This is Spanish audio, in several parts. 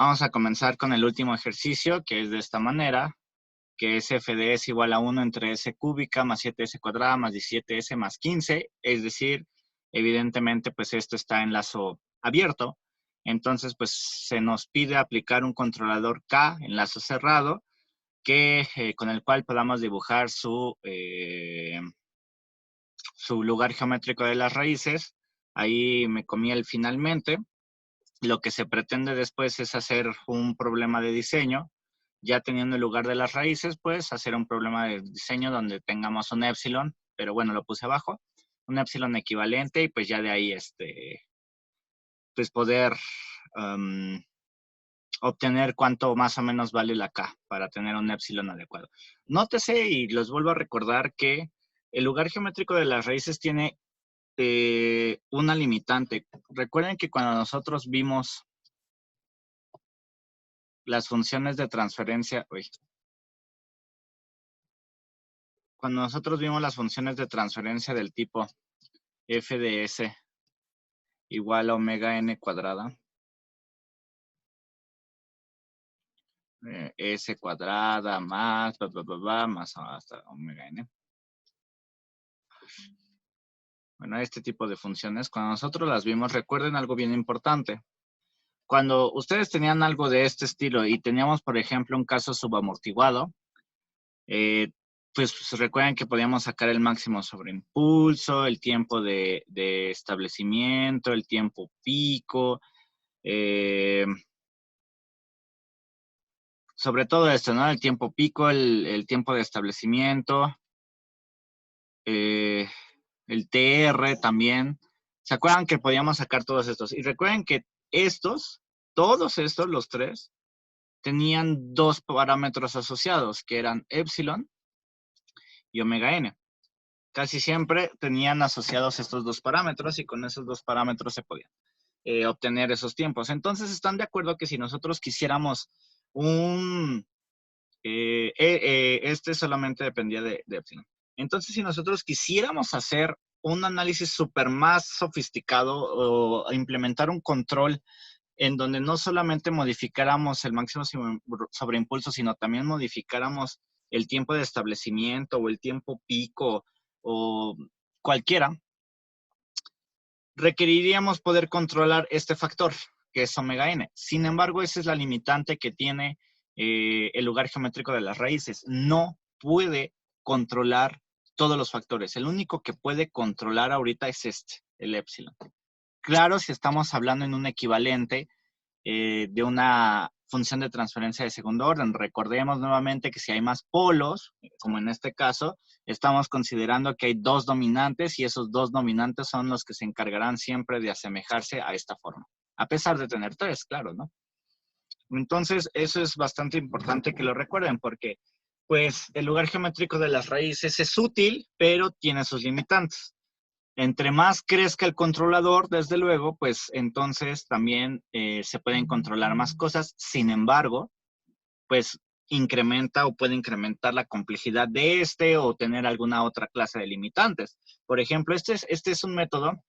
Vamos a comenzar con el último ejercicio, que es de esta manera, que es f de s igual a 1 entre s cúbica más 7s cuadrada más 17s más 15. Es decir, evidentemente, pues esto está en lazo abierto. Entonces, pues se nos pide aplicar un controlador K en lazo cerrado, con el cual podamos dibujar su lugar geométrico de las raíces. Ahí me comí el finalmente. Lo que se pretende después es hacer un problema de diseño. Ya teniendo el lugar de las raíces, pues hacer un problema de diseño donde tengamos un épsilon, pero bueno, lo puse abajo, un épsilon equivalente y pues ya de ahí, pues poder obtener cuánto más o menos vale la K para tener un épsilon adecuado. Nótese y los vuelvo a recordar que el lugar geométrico de las raíces tiene una limitante. Recuerden que cuando nosotros vimos las funciones de transferencia, cuando nosotros vimos las funciones de transferencia del tipo f de s igual a omega n cuadrada, s cuadrada más, más hasta omega n. Bueno, este tipo de funciones, cuando nosotros las vimos, recuerden algo bien importante. Cuando ustedes tenían algo de este estilo y teníamos, por ejemplo, un caso subamortiguado, pues recuerden que podíamos sacar el máximo sobre impulso, el tiempo de establecimiento, el tiempo pico, sobre todo esto, ¿no? El tiempo pico, el tiempo de establecimiento, el TR también. ¿Se acuerdan que podíamos sacar todos estos? Y recuerden que todos estos, los tres, tenían dos parámetros asociados, que eran epsilon y omega n. Casi siempre tenían asociados estos dos parámetros y con esos dos parámetros se podían obtener esos tiempos. Entonces, ¿están de acuerdo que si nosotros quisiéramos este solamente dependía de epsilon? Entonces, si nosotros quisiéramos hacer un análisis súper más sofisticado o implementar un control en donde no solamente modificáramos el máximo sobreimpulso, sino también modificáramos el tiempo de establecimiento o el tiempo pico o cualquiera, requeriríamos poder controlar este factor, que es omega n. Sin embargo, esa es la limitante que tiene el lugar geométrico de las raíces. No puede controlar todos los factores. El único que puede controlar ahorita es el épsilon. Claro, si estamos hablando en un equivalente de una función de transferencia de segundo orden. Recordemos nuevamente que si hay más polos, como en este caso, estamos considerando que hay dos dominantes y esos dos dominantes son los que se encargarán siempre de asemejarse a esta forma. A pesar de tener tres, claro, ¿no? Entonces, eso es bastante importante que lo recuerden porque, pues, el lugar geométrico de las raíces es útil, pero tiene sus limitantes. Entre más crezca el controlador, desde luego, pues entonces también se pueden controlar más cosas. Sin embargo, pues incrementa o puede incrementar la complejidad de o tener alguna otra clase de limitantes. Por ejemplo, este es un método,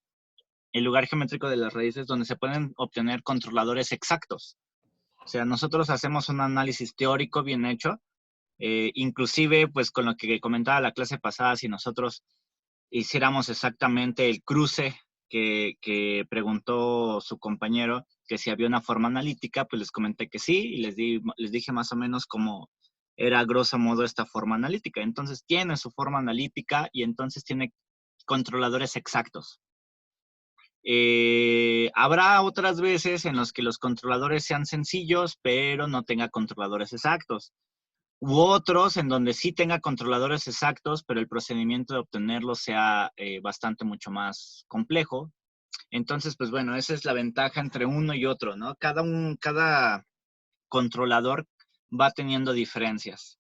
el lugar geométrico de las raíces, donde se pueden obtener controladores exactos. O sea, nosotros hacemos un análisis teórico bien hecho, inclusive, pues con lo que comentaba la clase pasada, si nosotros hiciéramos exactamente el cruce que preguntó su compañero, que si había una forma analítica, pues les comenté que sí, y les dije más o menos cómo era grosso modo esta forma analítica. Entonces tiene su forma analítica y entonces tiene controladores exactos. Habrá otras veces en los que los controladores sean sencillos, pero no tenga controladores exactos. U otros en donde sí tenga controladores exactos, pero el procedimiento de obtenerlos sea bastante mucho más complejo. Entonces, pues bueno, esa es la ventaja entre uno y otro, ¿no? Cada controlador va teniendo diferencias.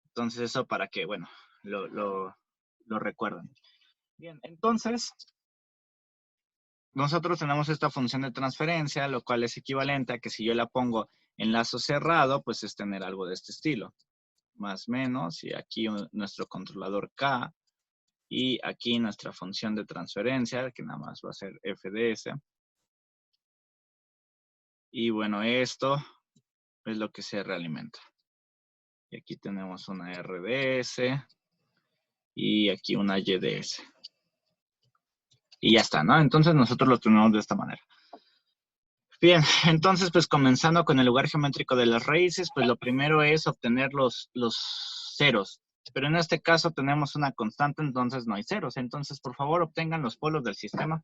Entonces, eso para que, bueno, lo recuerden. Bien, entonces, nosotros tenemos esta función de transferencia, lo cual es equivalente a que si yo la pongo en lazo cerrado, pues es tener algo de este estilo. Más menos, y aquí nuestro controlador K, y aquí nuestra función de transferencia, que nada más va a ser f de s. Y bueno, esto es lo que se realimenta. Y aquí tenemos una RDS y aquí una YDS. Y ya está, ¿no? Entonces nosotros lo tenemos de esta manera. Bien, entonces pues comenzando con el lugar geométrico de las raíces, pues lo primero es obtener los ceros. Pero en este caso tenemos una constante, entonces no hay ceros. Entonces, por favor, obtengan los polos del sistema.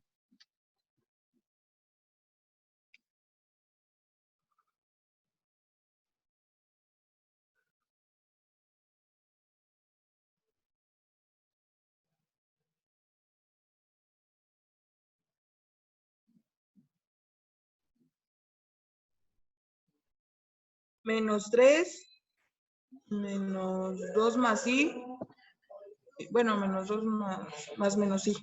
Menos 3, menos 2 más i, bueno, menos 2 más menos i.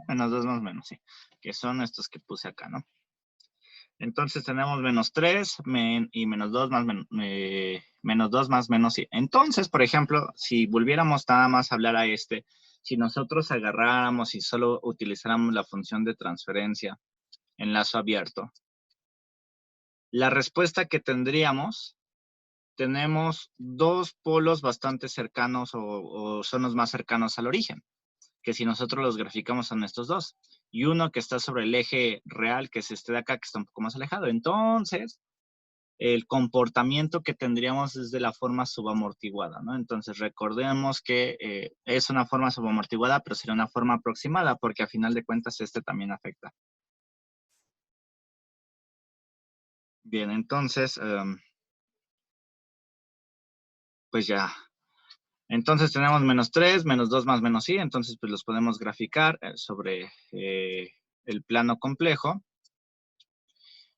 Menos 2 más menos i, que son estos que puse acá, ¿no? Entonces tenemos menos 3 y menos 2 más menos 2 más menos i. Entonces, por ejemplo, si volviéramos nada más a hablar a si nosotros agarráramos y solo utilizáramos la función de transferencia en lazo abierto, la respuesta que tendríamos, tenemos dos polos bastante cercanos o son los más cercanos al origen, que si nosotros los graficamos son estos dos, y uno que está sobre el eje real, que es este de acá, que está un poco más alejado. Entonces, el comportamiento que tendríamos es de la forma subamortiguada, ¿no? Entonces, recordemos que es una forma subamortiguada, pero sería una forma aproximada, porque a final de cuentas este también afecta. Bien, entonces, pues ya. Entonces tenemos menos 3, menos 2 más menos i, entonces pues los podemos graficar sobre el plano complejo.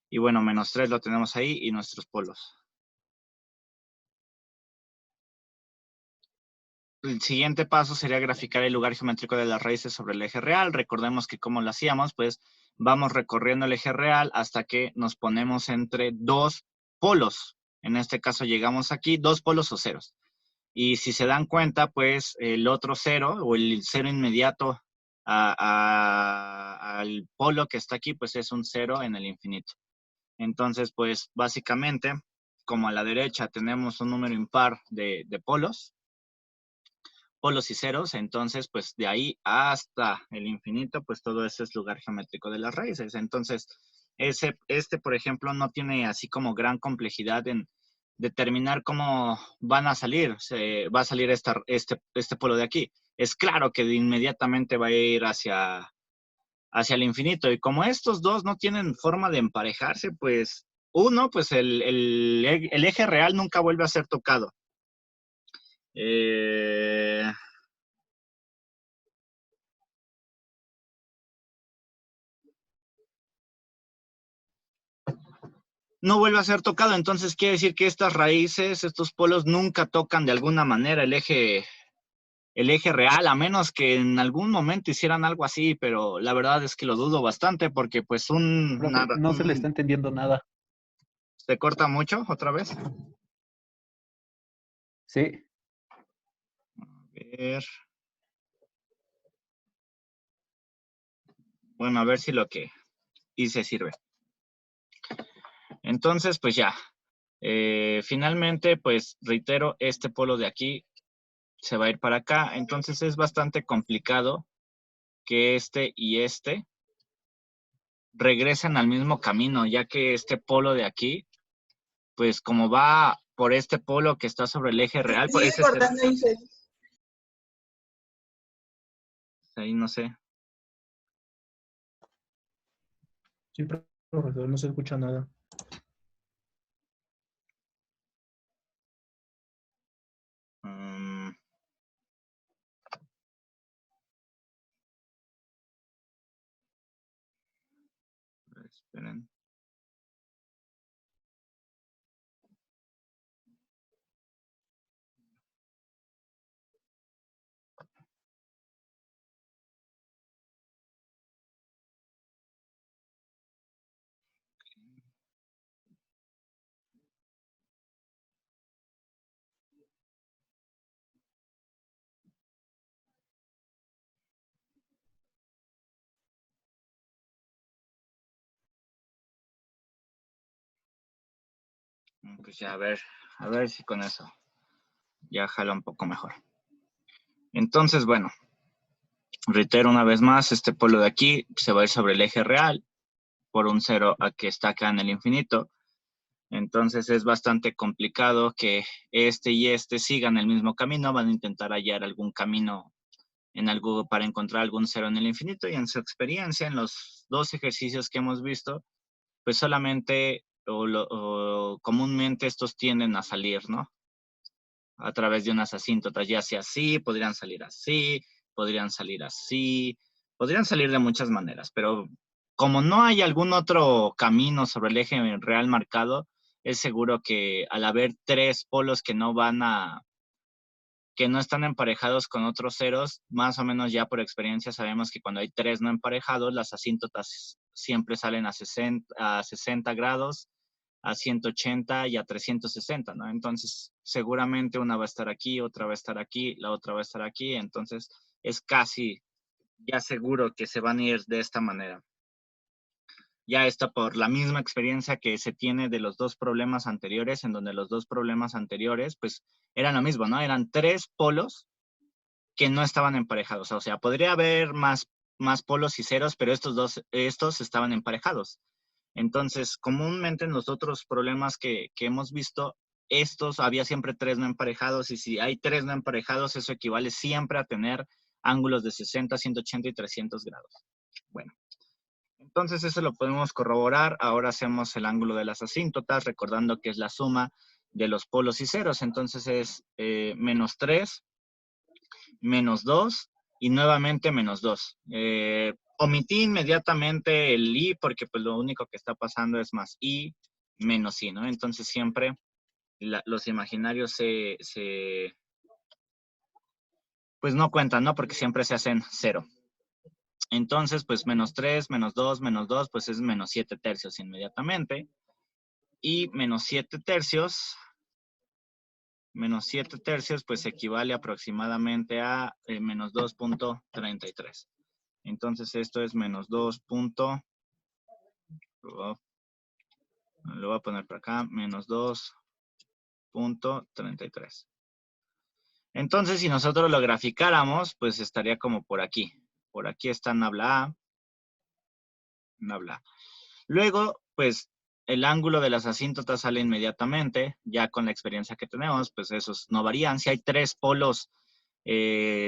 Y bueno, menos 3 lo tenemos ahí y nuestros polos. El siguiente paso sería graficar el lugar geométrico de las raíces sobre el eje real. Recordemos que como lo hacíamos, pues vamos recorriendo el eje real hasta que nos ponemos entre dos polos. En este caso llegamos aquí, dos polos o ceros. Y si se dan cuenta, pues el otro cero o el cero inmediato al polo que está aquí, pues es un cero en el infinito. Entonces, pues básicamente, como a la derecha tenemos un número impar de polos y ceros, entonces pues de ahí hasta el infinito, pues todo eso es lugar geométrico de las raíces. Entonces, por ejemplo, no tiene así como gran complejidad en determinar cómo van a salir, va a salir este polo de aquí. Es claro que inmediatamente va a ir hacia el infinito, y como estos dos no tienen forma de emparejarse, pues uno, pues el eje real nunca vuelve a ser tocado. No vuelve a ser tocado, entonces quiere decir que estas raíces, estos polos nunca tocan de alguna manera el eje real, a menos que en algún momento hicieran algo así, pero la verdad es que lo dudo bastante porque pues Profe, no se le está entendiendo nada. ¿se corta mucho otra vez? Sí. A ver. Bueno, a ver si lo que hice sirve. Entonces, pues ya. Finalmente, pues reitero, este polo de aquí se va a ir para acá. Entonces es bastante complicado que este y este regresen al mismo camino, ya que este polo de aquí, pues como va por este polo que está sobre el eje real, por Sigue ese cortando, dice. ahí no sé. Sí, profesor, no se escucha nada. Esperen. Pues ya, a ver si con eso ya jala un poco mejor. Entonces, bueno, reitero una vez más, este polo de aquí se va a ir sobre el eje real por un 0 a que está acá en el infinito. Entonces es bastante complicado que este y este sigan el mismo camino. Van a intentar hallar algún camino en algo para encontrar algún 0 en el infinito. Y en su experiencia, en los dos ejercicios que hemos visto, pues solamente o comúnmente estos tienden a salir, ¿no? A través de unas asíntotas, ya sea así, podrían salir así, podrían salir así, podrían salir de muchas maneras, pero como no hay algún otro camino sobre el eje real marcado, es seguro que al haber tres polos que no están emparejados con otros ceros, más o menos ya por experiencia sabemos que cuando hay tres no emparejados, las asíntotas siempre salen a 60 grados, a 180 y a 360, ¿no? Entonces, seguramente una va a estar aquí, otra va a estar aquí, la otra va a estar aquí, entonces es casi ya seguro que se van a ir de esta manera. Ya está por la misma experiencia que se tiene de los dos problemas anteriores, en donde los dos problemas anteriores, pues, eran lo mismo, ¿no? Eran tres polos que no estaban emparejados. O sea, podría haber más polos y ceros, pero estos estaban emparejados. Entonces, comúnmente en los otros problemas que hemos visto, había siempre tres no emparejados, y si hay tres no emparejados, eso equivale siempre a tener ángulos de 60, 180 y 300 grados. Bueno, entonces eso lo podemos corroborar. Ahora hacemos el ángulo de las asíntotas, recordando que es la suma de los polos y ceros. Entonces es menos 3, menos 2 y nuevamente menos 2. Omití inmediatamente el i porque pues lo único que está pasando es más i menos i, ¿no? Entonces siempre los imaginarios pues no cuentan, ¿no? Porque siempre se hacen 0. Entonces, pues menos 3, menos 2, pues es menos 7 tercios inmediatamente. Y menos 7 tercios, pues equivale aproximadamente a menos 2.33. Entonces esto es menos 2. Lo voy a poner por acá, menos 2.33. Entonces, si nosotros lo graficáramos, pues estaría como por aquí. Por aquí está nabla A, nabla A. Luego, pues, el ángulo de las asíntotas sale inmediatamente. Ya con la experiencia que tenemos, pues esos no varían. Si hay tres polos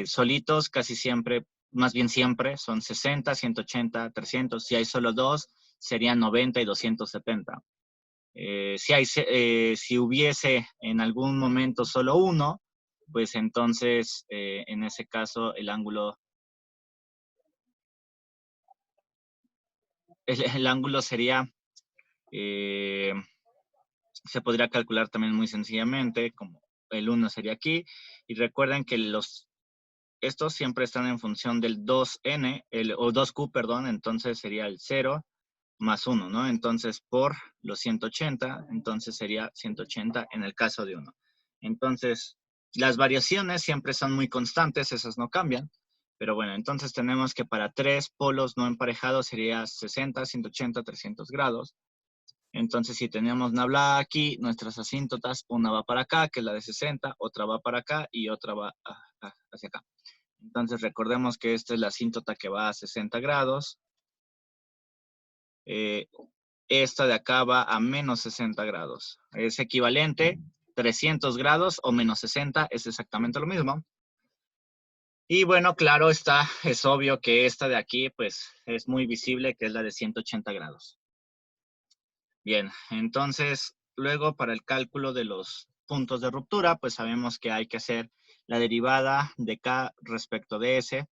solitos, casi siempre, más bien siempre, son 60, 180, 300. Si hay solo dos, serían 90 y 270. Si hubiese en algún momento solo uno, pues entonces en ese caso el ángulo sería, se podría calcular también muy sencillamente, como el 1 sería aquí. Y recuerden que estos siempre están en función del 2n, o 2q, perdón, entonces sería el 0 más 1, ¿no? Entonces, por los 180, entonces sería 180 en el caso de 1. Entonces, las variaciones siempre son muy constantes, esas no cambian. Pero bueno, entonces tenemos que para tres polos no emparejados sería 60, 180, 300 grados. Entonces, si tenemos nabla aquí, nuestras asíntotas, una va para acá, que es la de 60, otra va para acá y otra va hacia acá. Entonces, recordemos que esta es la asíntota que va a 60 grados. Esta de acá va a menos 60 grados. Es equivalente, 300 grados o menos 60 es exactamente lo mismo. Y bueno, claro está, es obvio que esta de aquí, pues, es muy visible, que es la de 180 grados. Bien, entonces, luego para el cálculo de los puntos de ruptura, pues sabemos que hay que hacer la derivada de K respecto de S,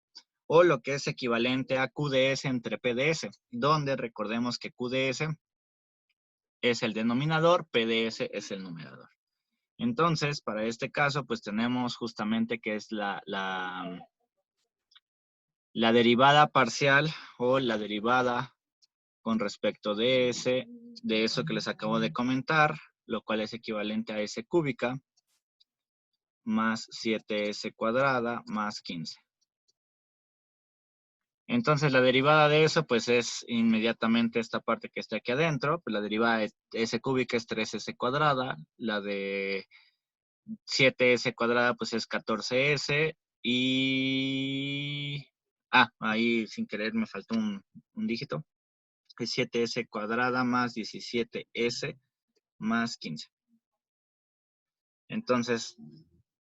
o lo que es equivalente a QDS entre PDS, donde recordemos que QDS es el denominador, PDS es el numerador. Entonces, para este caso, pues tenemos justamente que es la derivada parcial o la derivada con respecto de eso que les acabo de comentar, lo cual es equivalente a S cúbica más 7S cuadrada más 15. Entonces, la derivada de eso, pues, es inmediatamente esta parte que está aquí adentro. Pues la derivada de S cúbica es 3S cuadrada. La de 7S cuadrada, pues, es 14S. Y... Ah, ahí sin querer me faltó un dígito. Es 7S cuadrada más 17S más 15. Entonces,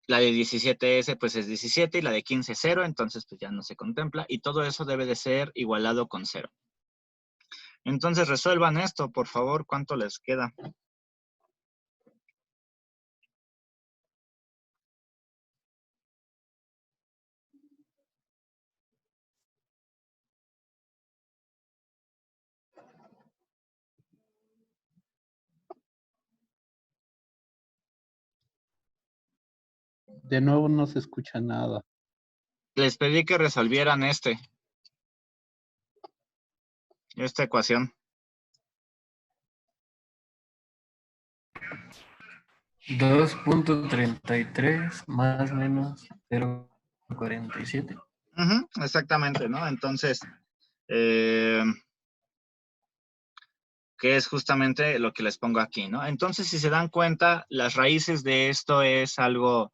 la de 17S pues es 17 y la de 15 0, entonces pues ya no se contempla y todo eso debe de ser igualado con 0. Entonces resuelvan esto, por favor, ¿cuánto les queda? De nuevo no se escucha nada. Les pedí que resolvieran esta ecuación. 2.33 más menos 0.47. Exactamente, ¿no? Entonces, que es justamente lo que les pongo aquí, ¿no? Entonces, si se dan cuenta, las raíces de esto es algo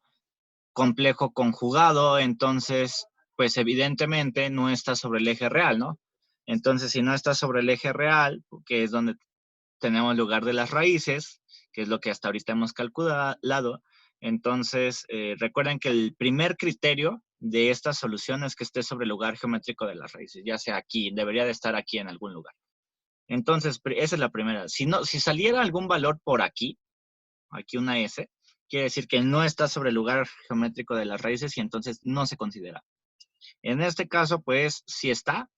complejo conjugado, entonces, pues evidentemente no está sobre el eje real, ¿no? Entonces, si no está sobre el eje real, que es donde tenemos lugar de las raíces, que es lo que hasta ahorita hemos calculado, entonces, recuerden que el primer criterio de esta solución es que esté sobre el lugar geométrico de las raíces, ya sea aquí, debería de estar aquí en algún lugar. Entonces, esa es la primera. Si saliera algún valor por aquí una S, quiere decir que no está sobre el lugar geométrico de las raíces y entonces no se considera. En este caso, pues, si está,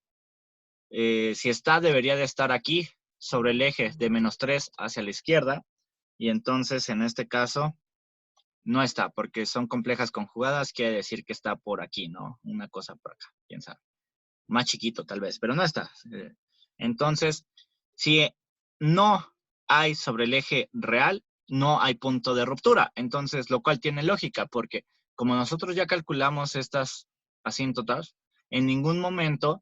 debería de estar aquí sobre el eje de -3 hacia la izquierda y entonces en este caso no está porque son complejas conjugadas, quiere decir que está por aquí, ¿no? Una cosa por acá, quién sabe. Más chiquito tal vez, pero no está. Entonces, si no hay sobre el eje real, no hay punto de ruptura. Entonces, lo cual tiene lógica, porque como nosotros ya calculamos estas asíntotas, en ningún momento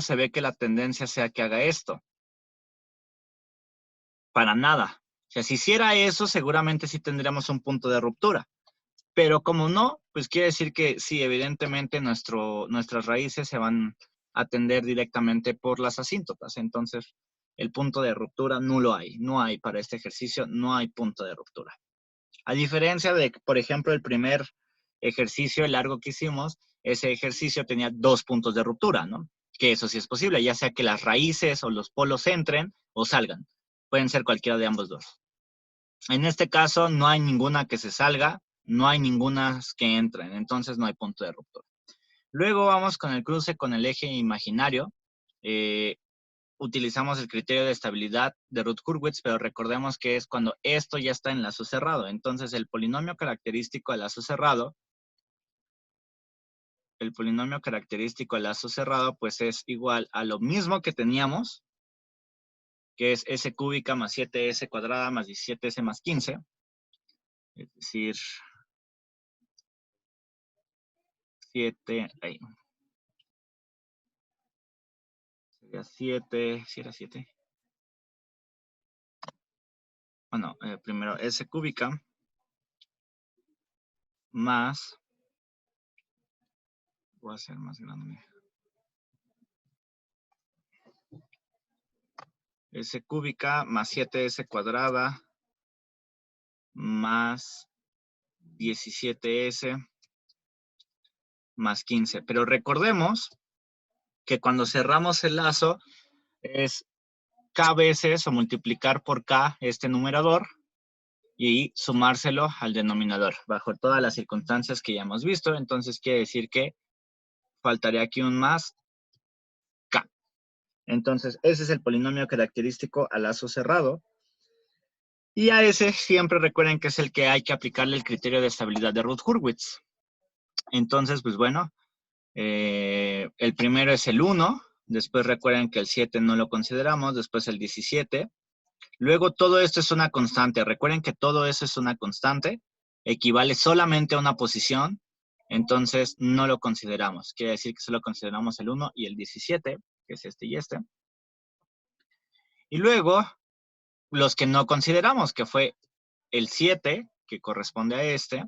se ve que la tendencia sea que haga esto. Para nada. O sea, si hiciera eso, seguramente sí tendríamos un punto de ruptura. Pero como no, pues quiere decir que sí, evidentemente nuestras raíces se van a tender directamente por las asíntotas. Entonces, el punto de ruptura no lo hay. No hay para este ejercicio, no hay punto de ruptura. A diferencia de, por ejemplo, el primer ejercicio largo que hicimos, ese ejercicio tenía 2 puntos de ruptura, ¿no? Que eso sí es posible, ya sea que las raíces o los polos entren o salgan. Pueden ser cualquiera de ambos dos. En este caso, no hay ninguna que se salga, no hay ninguna que entren, entonces no hay punto de ruptura. Luego vamos con el cruce con el eje imaginario. Utilizamos el criterio de estabilidad de Routh-Hurwitz, pero recordemos que es cuando esto ya está en lazo cerrado. Entonces, el polinomio característico de lazo cerrado, pues es igual a lo mismo que teníamos, que es S cúbica más 7S cuadrada más 17S más 15. Es decir, 7, ahí. Sería 7, si era 7. Bueno, primero S cúbica más, voy a hacer más grande. S cúbica más 7S cuadrada más 17S más 15. Pero recordemos que cuando cerramos el lazo es K veces o multiplicar por K este numerador y sumárselo al denominador bajo todas las circunstancias que ya hemos visto. Entonces quiere decir que faltaría aquí un más K. Entonces ese es el polinomio característico al lazo cerrado. Y a ese siempre recuerden que es el que hay que aplicarle el criterio de estabilidad de Routh-Hurwitz. Entonces, pues bueno, el primero es el 1, después recuerden que el 7 no lo consideramos, después el 17. Luego todo esto es una constante. Recuerden que todo eso es una constante, equivale solamente a una posición. entonces no lo consideramos. Quiere decir que solo consideramos el 1 y el 17, que es este y este. Y luego, los que no consideramos, que fue el 7, que corresponde a este,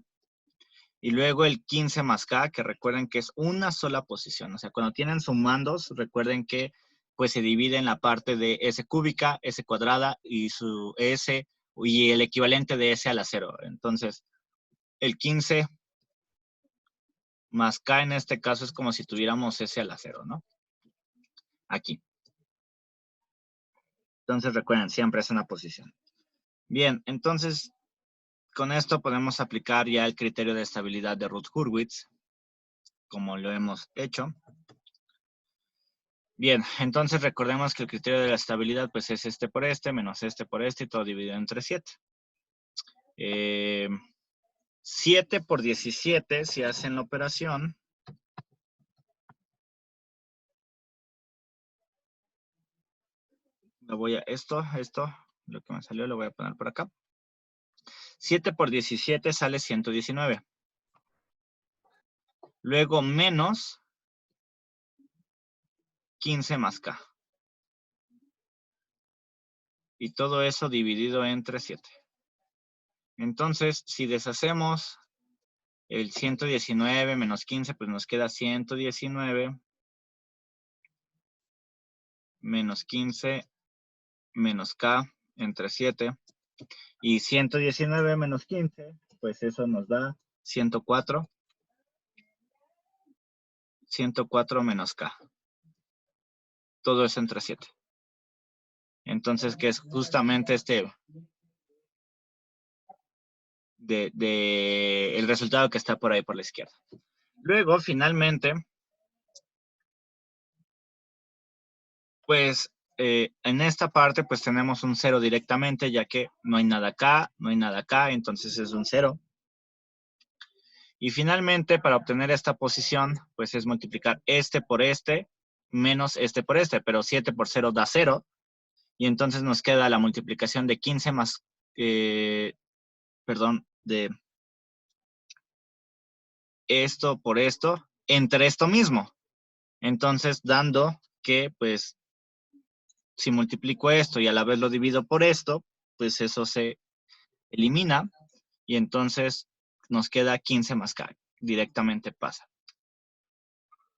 y luego el 15 más K, que recuerden que es una sola posición. O sea, cuando tienen sumandos, recuerden que pues se divide en la parte de S cúbica, S cuadrada y su S y el equivalente de S a la 0. Entonces, el 15 más K en este caso es como si tuviéramos S a la 0, ¿no? Aquí. Entonces, recuerden, siempre es una posición. Bien, entonces, con esto podemos aplicar ya el criterio de estabilidad de Routh-Hurwitz, como lo hemos hecho. Bien, entonces recordemos que el criterio de la estabilidad pues es este por este, menos este por este, y todo dividido entre 7. 7 por 17, si hacen la operación, lo voy a, esto, lo que me salió lo voy a poner por acá. 7 por 17 sale 119. Luego menos 15 más K. Y todo eso dividido entre 7. Entonces, si deshacemos el 119 menos 15, pues nos queda 119 menos 15 menos K entre 7. Y 119 menos 15, pues eso nos da 104. 104 menos K. Todo eso entre 7. Entonces, que es justamente el resultado que está por ahí por la izquierda. Luego, finalmente, pues en esta parte pues tenemos un 0 directamente, ya que no hay nada acá, no hay nada acá, entonces es un 0. Y finalmente, para obtener esta posición, pues es multiplicar este por este, menos este por este, pero 7 por 0 da 0. Y entonces nos queda la multiplicación de 15 más, de esto por esto, entre esto mismo. Entonces, dando que, pues, si multiplico esto y a la vez lo divido por esto, pues eso se elimina. Y entonces nos queda 15 más K. Directamente pasa.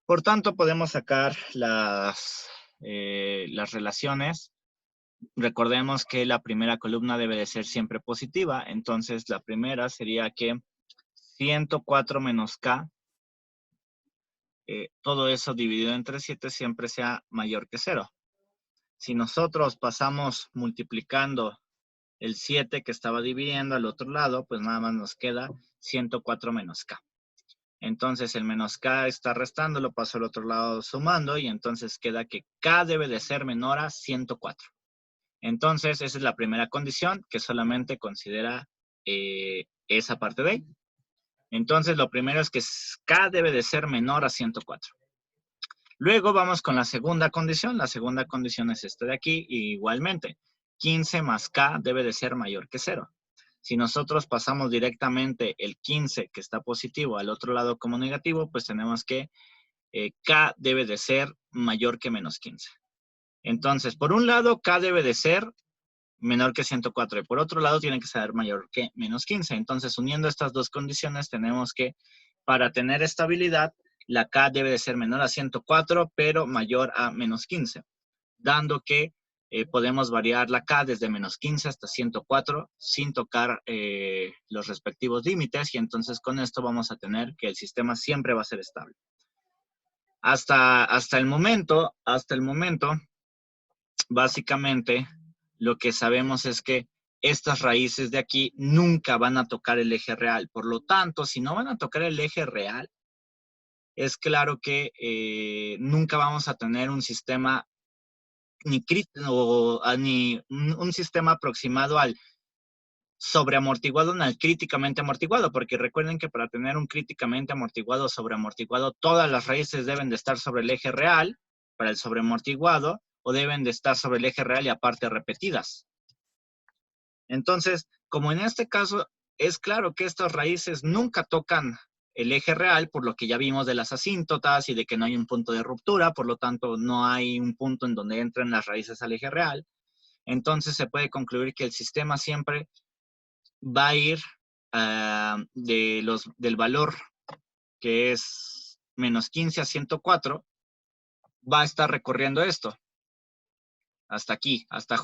Por tanto, podemos sacar las relaciones. Recordemos que la primera columna debe de ser siempre positiva. Entonces, la primera sería que 104 menos K, todo eso dividido entre 7 siempre sea mayor que 0. Si nosotros pasamos multiplicando el 7 que estaba dividiendo al otro lado, pues nada más nos queda 104 menos K. Entonces el menos K está restando, lo paso al otro lado sumando y entonces queda que K debe de ser menor a 104. Entonces esa es la primera condición que solamente considera esa parte de ahí. Entonces lo primero es que K debe de ser menor a 104. Luego vamos con la segunda condición. La segunda condición es esta de aquí. Y igualmente, 15 más K debe de ser mayor que 0. Si nosotros pasamos directamente el 15 que está positivo al otro lado como negativo, pues tenemos que K debe de ser mayor que menos 15. Entonces, por un lado, K debe de ser menor que 104 y por otro lado tiene que ser mayor que menos 15. Entonces, uniendo estas dos condiciones, tenemos que, para tener estabilidad, la K debe de ser menor a 104, pero mayor a menos 15, dando que podemos variar la K desde menos 15 hasta 104 sin tocar los respectivos límites y entonces con esto vamos a tener que el sistema siempre va a ser estable. Hasta el momento, básicamente, lo que sabemos es que estas raíces de aquí nunca van a tocar el eje real. Por lo tanto, si no van a tocar el eje real, es claro que nunca vamos a tener un sistema ni un sistema aproximado al sobreamortiguado ni al críticamente amortiguado, porque recuerden que para tener un críticamente amortiguado o sobreamortiguado, todas las raíces deben de estar sobre el eje real para el sobreamortiguado o deben de estar sobre el eje real y aparte repetidas. Entonces, como en este caso, es claro que estas raíces nunca tocan el eje real, por lo que ya vimos de las asíntotas y de que no hay un punto de ruptura, por lo tanto no hay un punto en donde entren las raíces al eje real. Entonces se puede concluir que el sistema siempre va a ir del valor que es menos 15 a 104, va a estar recorriendo esto. Hasta aquí, hasta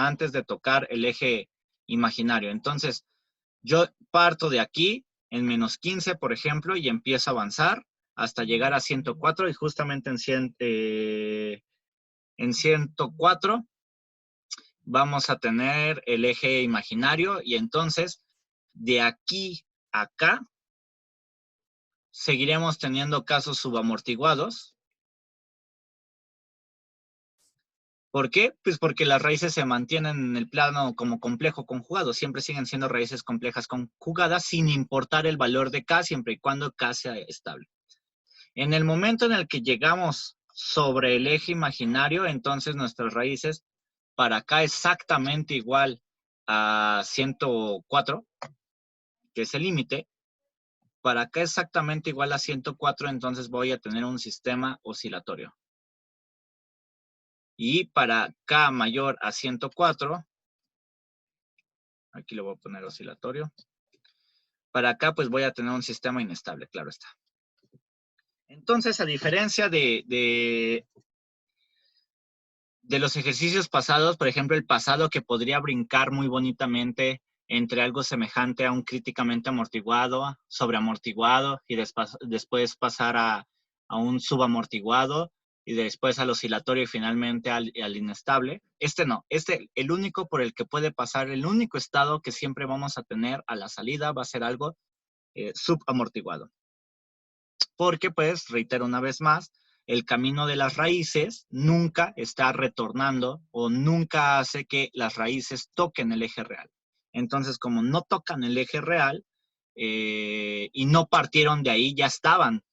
antes de tocar el eje imaginario. Entonces, yo parto de aquí en menos 15, por ejemplo, y empiezo a avanzar hasta llegar a 104 y justamente en 104 vamos a tener el eje imaginario y entonces de aquí a acá seguiremos teniendo casos subamortiguados. ¿Por qué? Pues porque las raíces se mantienen en el plano como complejo conjugado. Siempre siguen siendo raíces complejas conjugadas sin importar el valor de K, siempre y cuando K sea estable. En el momento en el que llegamos sobre el eje imaginario, entonces nuestras raíces para K exactamente igual a 104, que es el límite. Para K exactamente igual a 104, entonces voy a tener un sistema oscilatorio. Y para K mayor a 104, aquí le voy a poner oscilatorio. Para acá, pues voy a tener un sistema inestable, claro está. Entonces, a diferencia de los ejercicios pasados, por ejemplo, el pasado que podría brincar muy bonitamente entre algo semejante a un críticamente amortiguado, sobreamortiguado, y después pasar a un subamortiguado, y después al oscilatorio y finalmente al inestable. Este no, el único por el que puede pasar, el único estado que siempre vamos a tener a la salida va a ser algo subamortiguado. Porque, pues, reitero una vez más, el camino de las raíces nunca está retornando o nunca hace que las raíces toquen el eje real. Entonces, como no tocan el eje real y no partieron de ahí, ya estaban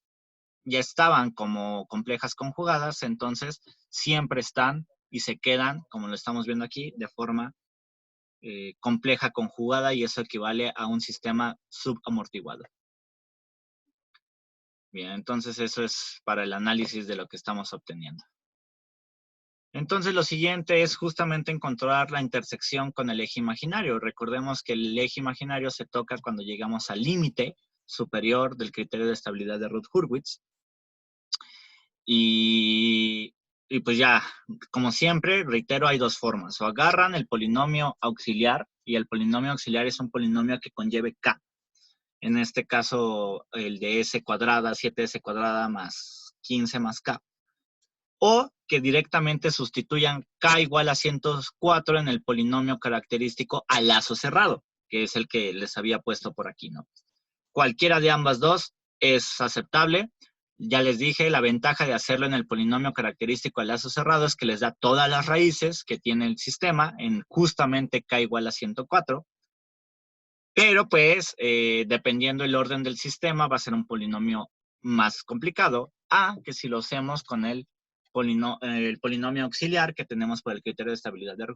como complejas conjugadas, entonces siempre están y se quedan, como lo estamos viendo aquí, de forma compleja conjugada y eso equivale a un sistema subamortiguado. Bien, entonces eso es para el análisis de lo que estamos obteniendo. Entonces lo siguiente es justamente encontrar la intersección con el eje imaginario. Recordemos que el eje imaginario se toca cuando llegamos al límite superior del criterio de estabilidad de Routh-Hurwitz. Y pues ya, como siempre, reitero, hay dos formas. O agarran el polinomio auxiliar, y el polinomio auxiliar es un polinomio que conlleve K. En este caso, el de S cuadrada, 7S cuadrada más 15 más K. O que directamente sustituyan K igual a 104 en el polinomio característico a lazo cerrado, que es el que les había puesto por aquí, ¿no? Cualquiera de ambas dos es aceptable. Ya les dije, la ventaja de hacerlo en el polinomio característico a lazo cerrado es que les da todas las raíces que tiene el sistema en justamente K igual a 104. Pero pues, dependiendo el orden del sistema, va a ser un polinomio más complicado a que si lo hacemos con el polinomio auxiliar que tenemos por el criterio de estabilidad de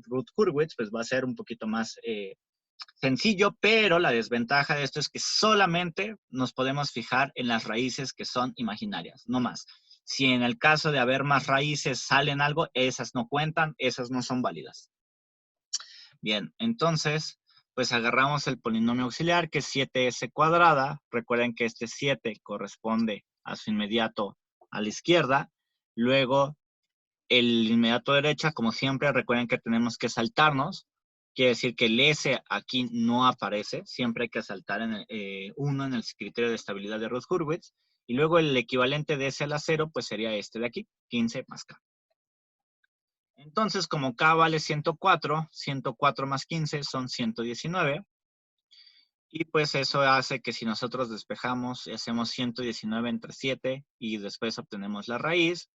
Routh-Hurwitz, pues va a ser un poquito más sencillo, pero la desventaja de esto es que solamente nos podemos fijar en las raíces que son imaginarias, no más. Si en el caso de haber más raíces salen algo, esas no cuentan, esas no son válidas. Bien, entonces, pues agarramos el polinomio auxiliar, que es 7S cuadrada. Recuerden que este 7 corresponde a su inmediato a la izquierda. Luego, el inmediato derecha, como siempre, recuerden que tenemos que saltarnos. Quiere decir que el S aquí no aparece. Siempre hay que saltar en uno en el criterio de estabilidad de Routh-Hurwitz. Y luego el equivalente de S a la 0, pues sería este de aquí, 15 más K. Entonces, como K vale 104, 104 más 15 son 119. Y pues eso hace que si nosotros despejamos y hacemos 119 entre 7 y después obtenemos la raíz,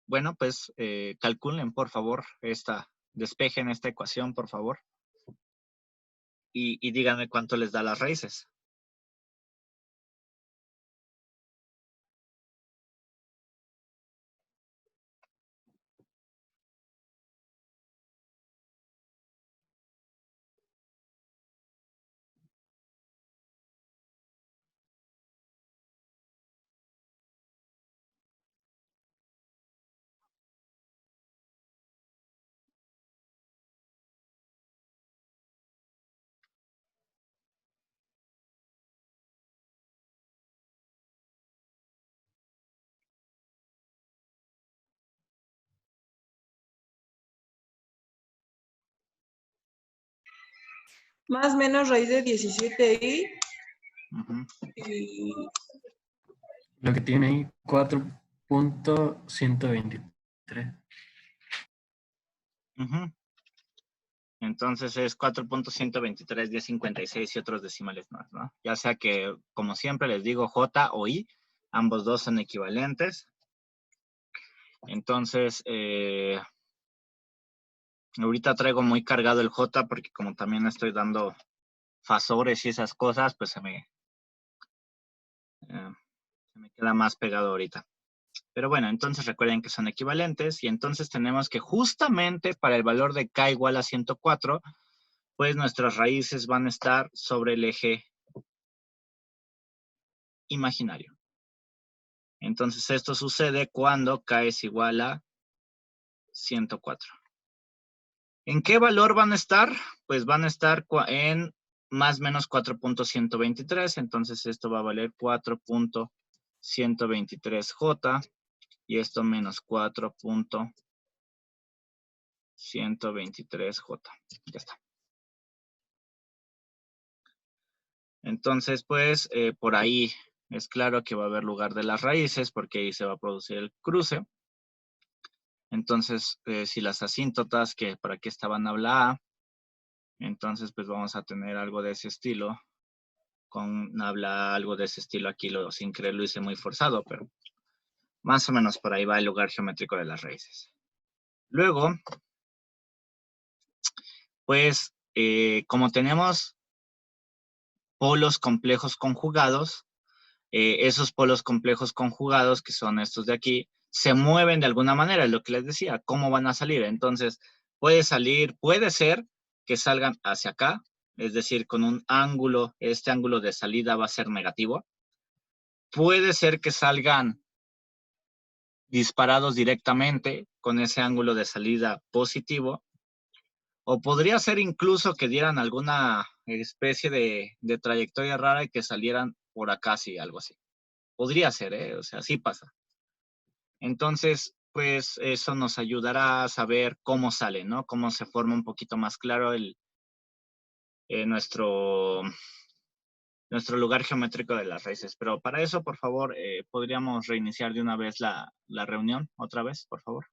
bueno, pues calculen por favor despejen esta ecuación, por favor. Y díganme cuánto les da las raíces. más menos raíz de 17i Ujú. y Lo que tiene ahí 4.123. Ujú. Entonces es 4.123, 1056 y otros decimales más, ¿no? Ya sea que, como siempre les digo, J o I, ambos dos son equivalentes. Entonces, ahorita traigo muy cargado el J porque como también estoy dando fasores y esas cosas, pues se me queda más pegado ahorita. Pero bueno, entonces recuerden que son equivalentes y entonces tenemos que justamente para el valor de K igual a 104, pues nuestras raíces van a estar sobre el eje imaginario. Entonces esto sucede cuando K es igual a 104. ¿En qué valor van a estar? Pues van a estar en más menos 4.123. Entonces esto va a valer 4.123J y esto menos 4.123J. Ya está. Entonces, pues, por ahí es claro que va a haber lugar de las raíces porque ahí se va a producir el cruce. Entonces, si las asíntotas, que por aquí estaban habla A, entonces pues vamos a tener algo de ese estilo. Con habla algo de ese estilo aquí, sin querer lo hice muy forzado, pero más o menos por ahí va el lugar geométrico de las raíces. Luego, pues, como tenemos polos complejos conjugados, esos polos complejos conjugados, que son estos de aquí, se mueven de alguna manera, es lo que les decía, cómo van a salir. Entonces, puede ser que salgan hacia acá, es decir, con un ángulo, este ángulo de salida va a ser negativo. Puede ser que salgan disparados directamente con ese ángulo de salida positivo, o podría ser incluso que dieran alguna especie de trayectoria rara y que salieran por acá, sí, algo así. Podría ser, o sea, sí pasa. Entonces, pues eso nos ayudará a saber cómo sale, ¿no? Cómo se forma un poquito más claro nuestro lugar geométrico de las raíces. Pero para eso, por favor, podríamos reiniciar de una vez la reunión, otra vez, por favor.